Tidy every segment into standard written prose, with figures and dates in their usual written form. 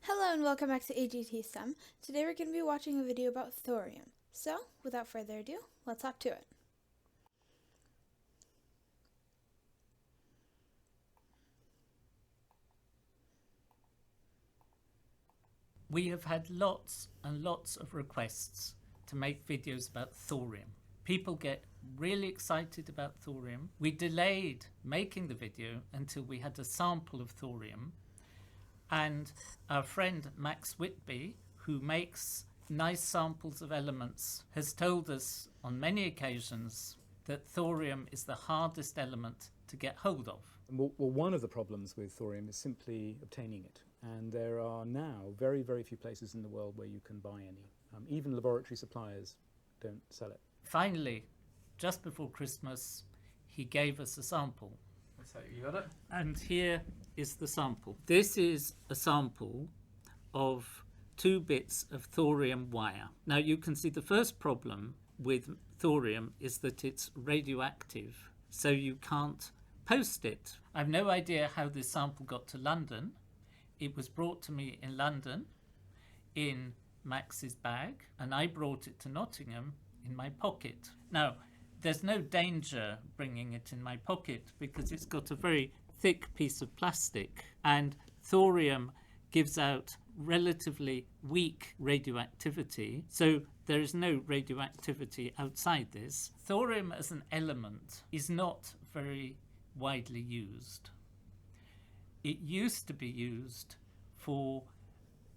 Hello and welcome back to AGT STEM. Today we're going to be watching a video about thorium. So, without further ado, let's hop to it. We have had lots and lots of requests to make videos about thorium. People get really excited about thorium. We delayed making the video until we had a sample of thorium, and our friend Max Whitby, who makes nice samples of elements, has told us on many occasions that thorium is the hardest element to get hold of. Well, one of the problems with thorium is simply obtaining it. And there are now very, very few places in the world where you can buy any. Even laboratory suppliers don't sell it. Finally, just before Christmas, he gave us a sample. So you got it? And here is the sample. This is a sample of 2 bits of thorium wire. Now you can see the first problem with thorium is that it's radioactive, so you can't post it. I've no idea how this sample got to London. It was brought to me in London in Max's bag, and I brought it to Nottingham in my pocket. Now, there's no danger bringing it in my pocket because it's got a very thick piece of plastic, and thorium gives out relatively weak radioactivity, so there is no radioactivity outside this. Thorium as an element is not very widely used. It used to be used for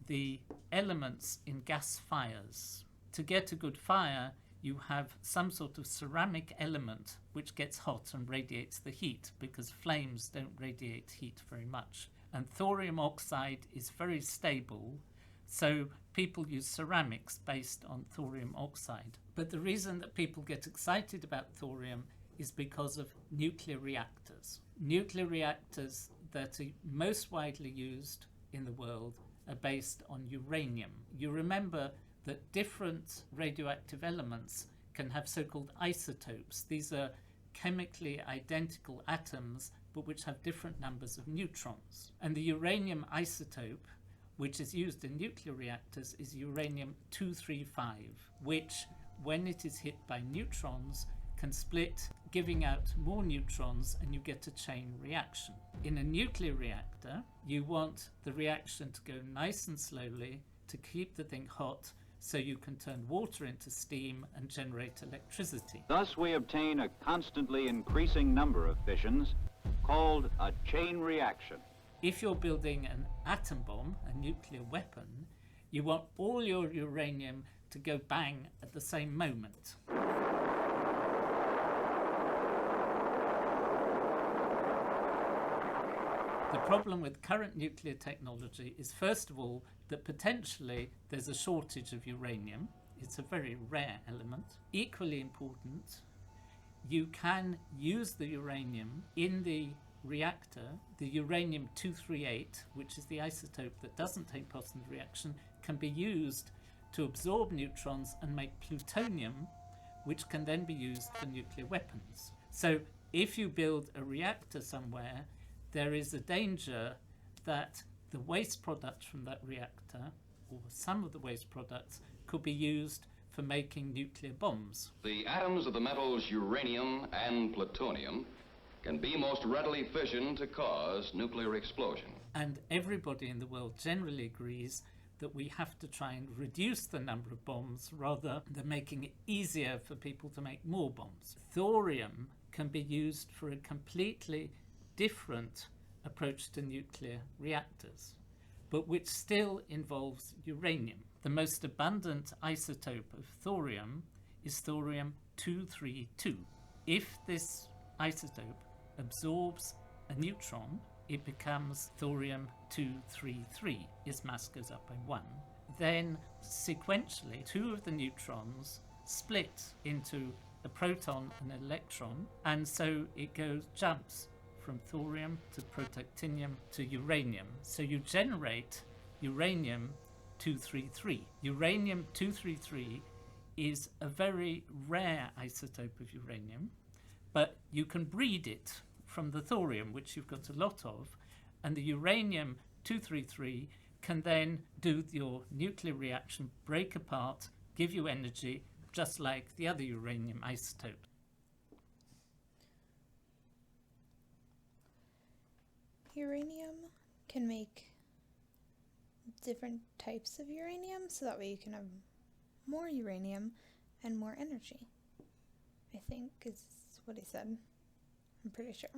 the elements in gas fires. To get a good fire, you have some sort of ceramic element which gets hot and radiates the heat, because flames don't radiate heat very much. And thorium oxide is very stable, so people use ceramics based on thorium oxide. But the reason that people get excited about thorium is because of nuclear reactors. Nuclear reactors that are most widely used in the world are based on uranium. You remember that different radioactive elements can have so-called isotopes. These are chemically identical atoms but which have different numbers of neutrons. And the uranium isotope, which is used in nuclear reactors, is uranium-235, which, when it is hit by neutrons, can split, giving out more neutrons, and you get a chain reaction. In a nuclear reactor, you want the reaction to go nice and slowly to keep the thing hot, so you can turn water into steam and generate electricity. Thus we obtain a constantly increasing number of fissions called a chain reaction. If you're building an atom bomb, a nuclear weapon, you want all your uranium to go bang at the same moment. The problem with current nuclear technology is, first of all, that potentially there's a shortage of uranium. It's a very rare element. Equally important, you can use the uranium in the reactor. The uranium-238, which is the isotope that doesn't take part in the reaction, can be used to absorb neutrons and make plutonium, which can then be used for nuclear weapons. So if you build a reactor somewhere, there is a danger that the waste products from that reactor, or some of the waste products, could be used for making nuclear bombs. The atoms of the metals uranium and plutonium can be most readily fissioned to cause nuclear explosion. And everybody in the world generally agrees that we have to try and reduce the number of bombs rather than making it easier for people to make more bombs. Thorium can be used for a completely different approach to nuclear reactors, but which still involves uranium. The most abundant isotope of thorium is thorium-232. If this isotope absorbs a neutron, it becomes thorium-233. Its mass goes up by 1. Then sequentially, 2 of the neutrons split into a proton and an electron, and so it jumps from thorium to protactinium to uranium. So you generate uranium-233. Uranium-233 is a very rare isotope of uranium, but you can breed it from the thorium, which you've got a lot of, and the uranium-233 can then do your nuclear reaction, break apart, give you energy, just like the other uranium isotope. Uranium can make different types of uranium, so that way you can have more uranium and more energy, I think is what he said. I'm pretty sure.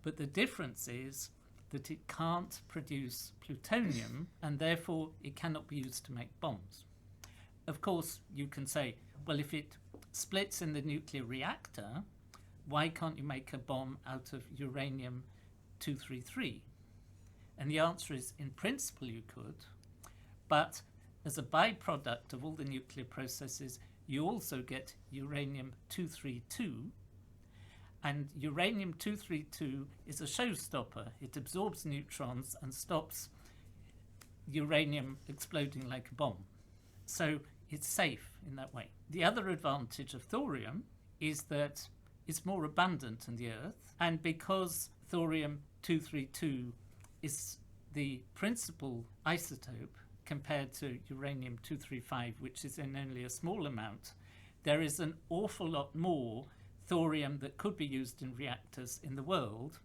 But the difference is that it can't produce plutonium and therefore it cannot be used to make bombs. Of course, you can say, well, if it splits in the nuclear reactor, why can't you make a bomb out of uranium-233? And the answer is, in principle, you could, but as a byproduct of all the nuclear processes, you also get uranium-232, and uranium-232 is a showstopper. It absorbs neutrons and stops uranium exploding like a bomb. So it's safe in that way. The other advantage of thorium is that it's more abundant in the Earth, and because thorium-232 is the principal isotope compared to uranium-235, which is in only a small amount, there is an awful lot more thorium that could be used in reactors in the world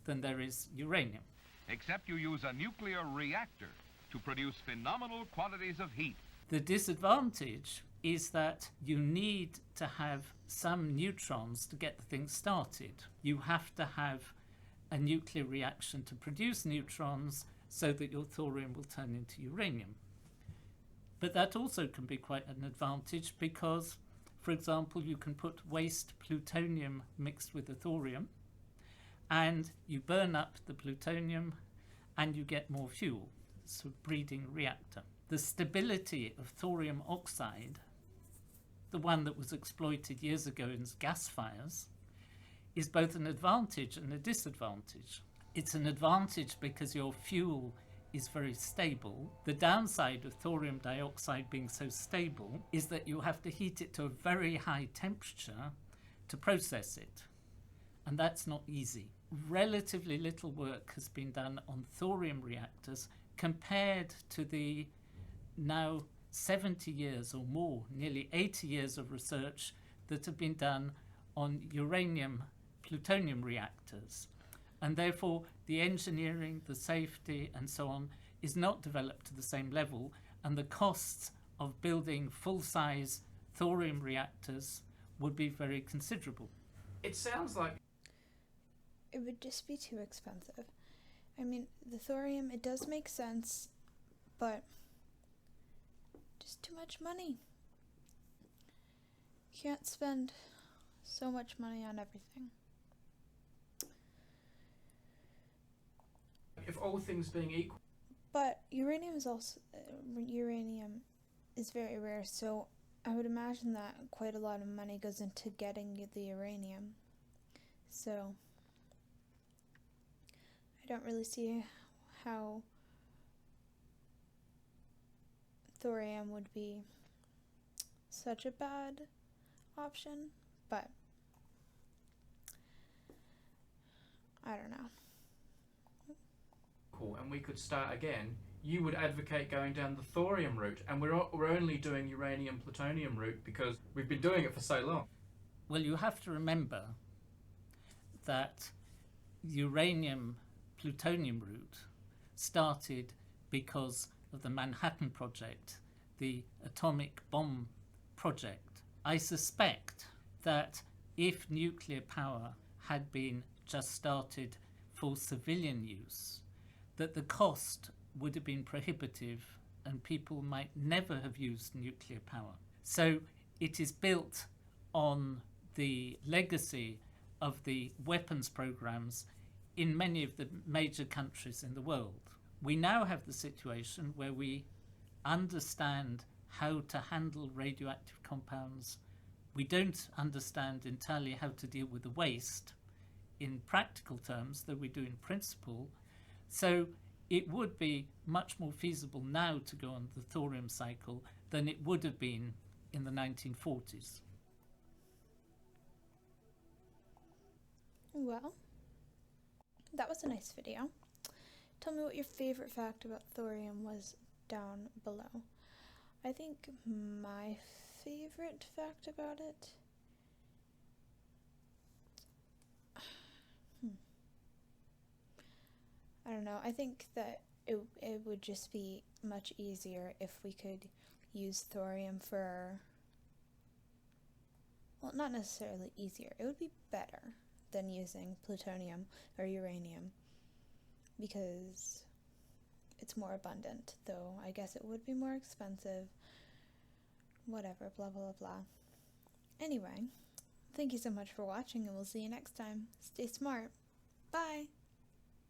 than there is uranium. Except you use a nuclear reactor to produce phenomenal quantities of heat. The disadvantage is that you need to have some neutrons to get the thing started. You have to have a nuclear reaction to produce neutrons so that your thorium will turn into uranium. But that also can be quite an advantage because, for example, you can put waste plutonium mixed with the thorium and you burn up the plutonium and you get more fuel. It's a breeding reactor. The stability of thorium oxide, the one that was exploited years ago in gas fires, is both an advantage and a disadvantage. It's an advantage because your fuel is very stable. The downside of thorium dioxide being so stable is that you have to heat it to a very high temperature to process it, and that's not easy. Relatively little work has been done on thorium reactors compared to the now 70 years or more, nearly 80 years of research that have been done on uranium plutonium reactors. And therefore the engineering, the safety and so on is not developed to the same level, and the costs of building full-size thorium reactors would be very considerable. It sounds like It would just be too expensive. I mean, the thorium, it does make sense, but just too much money. You can't spend so much money on everything. if all things being equal. But uranium is also uranium is very rare, so I would imagine that quite a lot of money goes into getting the uranium. So I don't really see how thorium would be such a bad option, but I don't know. And we could start again, you would advocate going down the thorium route, and we're only doing uranium plutonium route because we've been doing it for so long. Well, you have to remember that uranium plutonium route started because of the Manhattan Project, the atomic bomb project. I suspect that if nuclear power had been just started for civilian use, that the cost would have been prohibitive and people might never have used nuclear power. So it is built on the legacy of the weapons programs in many of the major countries in the world. We now have the situation where we understand how to handle radioactive compounds. We don't understand entirely how to deal with the waste in practical terms, though we do in principle. So it would be much more feasible now to go on the thorium cycle than it would have been in the 1940s. Well, that was a nice video. Tell me what your favorite fact about thorium was down below. I think my favorite fact about it... I don't know. I think that it would just be much easier if we could use thorium for... Well, not necessarily easier. It would be better than using plutonium or uranium because it's more abundant, though I guess it would be more expensive. Whatever, blah, blah, blah. Anyway, thank you so much for watching, and we'll see you next time. Stay smart. Bye!